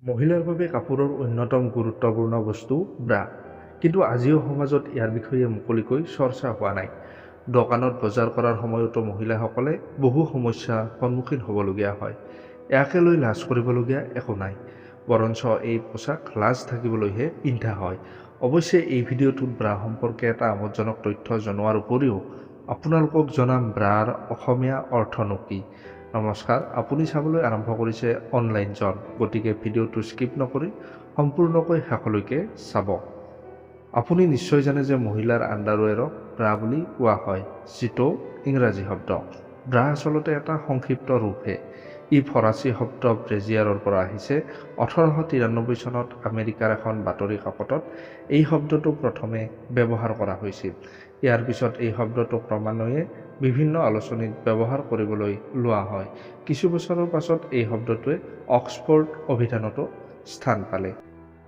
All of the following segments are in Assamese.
মহিলাৰ বাবে কাপোৰৰ অন্যতম গুৰুত্বপূৰ্ণ বস্তু ব্ৰা, কিন্তু আজিও সমাজত ইয়াৰ বিষয়ে মুকলিকৈ চৰ্চা হোৱা নাই। দোকানত বজাৰ কৰাৰ সময়তো মহিলাসকলে বহু সমস্যাৰ সন্মুখীন হ'বলগীয়া হয়। ইয়াকে লৈ লাজ কৰিবলগীয়া একো নাই, বৰঞ্চ এই পোছাক লাজ থাকিবলৈহে পিন্ধা হয়। অৱশ্যে এই ভিডিঅ'টোত ব্ৰা সম্পৰ্কে এটা আমোদজনক তথ্য জনোৱাৰ উপৰিও আপোনালোকক জনাম ব্ৰাৰ অসমীয়া অৰ্থনো কি। নমস্কাৰ, আপুনি চাবলৈ আৰম্ভ কৰিছে অনলাইন জন, গতিকে ভিডিঅ'টো স্কিপ নকৰি সম্পূৰ্ণকৈ শেষলৈকে চাব। আপুনি নিশ্চয় জানে যে মহিলাৰ আণ্ডাৰৱেৰক ব্ৰা বুলি কোৱা হয়, যিটো ইংৰাজী শব্দ। ব্ৰা আচলতে এটা সংক্ষিপ্ত ৰূপহে। ই ফৰাচী শব্দ ব্ৰেজিয়াৰৰ পৰা আহিছে। 1893 চনত আমেৰিকাৰ এখন বাতৰি কাকতত এই শব্দটো প্ৰথমে ব্যৱহাৰ কৰা হৈছিল। ইয়াৰ পিছত এই শব্দটো ক্ৰমান্বয়ে বিভিন্ন আলোচনীত ব্যৱহাৰ কৰিবলৈ লোৱা হয়। কিছু বছৰৰ পাছত এই শব্দটোৱে অক্সফৰ্ড অভিধানতো স্থান পালে।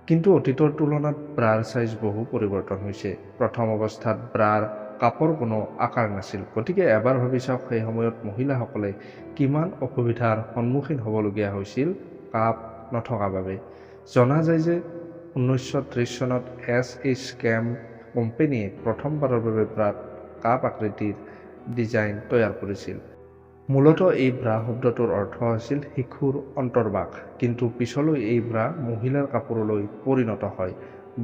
কিন্তু অতীতৰ তুলনাত ব্ৰাৰ চাইজ বহু পৰিৱৰ্তন হৈছে। প্ৰথম অৱস্থাত ব্ৰাৰ কাপৰ কোনো আকাৰ নাছিল, গতিকে এবাৰ ভাবি চাওক সেই সময়ত মহিলাসকলে কিমান অসুবিধাৰ সন্মুখীন হ'বলগীয়া হৈছিল কাপ নথকা বাবে। জনা যায় যে 1930 চনত SH কেম্প কোম্পানীয়ে প্ৰথমবাৰৰ বাবে ব্ৰাত কাপ আকৃতিৰ ডিজাইন তৈয়াৰ কৰিছিল। মূলতঃ এই ব্ৰা শব্দটোৰ অৰ্থ আছিল শিশুৰ অন্তৰ্বাস, কিন্তু পিছলৈ এই ব্ৰা মহিলাৰ কাপোৰলৈ পৰিণত হয়।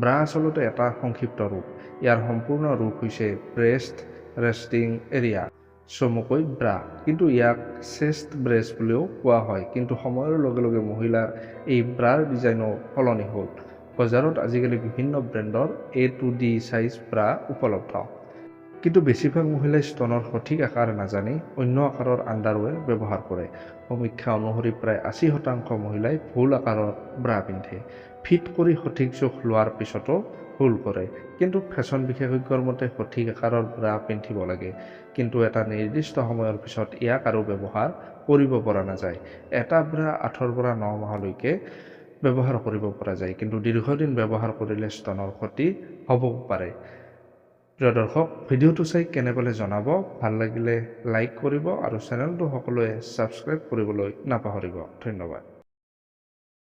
ব্ৰা আচলতে এটা সংক্ষিপ্ত ৰূপ। ইয়াৰ সম্পূৰ্ণ ৰূপ হৈছে ব্ৰেষ্ট ৰেষ্টিং এৰিয়া, চমুকৈ ব্ৰা, কিন্তু ইয়াক চেষ্ট ব্ৰেষ্ট বুলিও কোৱা হয়। কিন্তু সময়ৰ লগে লগে মহিলাৰ এই ব্ৰাৰ ডিজাইনো সলনি হ'ল। বজাৰত আজিকালি বিভিন্ন ব্ৰেণ্ডৰ A to D size bra উপলব্ধ। কিন্তু বেছিভাগ মহিলাই স্তনৰ সঠিক আকাৰ নাজানি অন্য আকাৰৰ আণ্ডাৰৱেৰ ব্যৱহাৰ কৰে। সমীক্ষা অনুসৰি প্ৰায় 80% মহিলাই ভুল আকাৰৰ ব্ৰা পিন্ধে। ফিট কৰি সঠিক জোখ লোৱাৰ পিছতো ভুল কৰে। কিন্তু ফেশ্বন বিশেষজ্ঞৰ মতে সঠিক আকাৰৰ ব্ৰা পিন্ধিব লাগে, কিন্তু এটা নিৰ্দিষ্ট সময়ৰ পিছত ইয়াক আৰু ব্যৱহাৰ কৰিব পৰা নাযায়। এটা ব্ৰা 8ৰ পৰা 9 মাহলৈকে ব্যৱহাৰ কৰিব পৰা যায়, কিন্তু দীৰ্ঘদিন ব্যৱহাৰ কৰিলে স্তনৰ ক্ষতি হ'বও পাৰে। প্ৰিয় দৰ্শক, ভিডিঅ'টো চাই কেনে পালে জনাব। ভাল লাগিলে লাইক কৰিব আৰু চেনেলটো সকলোৱে ছাবস্ক্ৰাইব কৰিবলৈ নাপাহৰিব। ধন্যবাদ।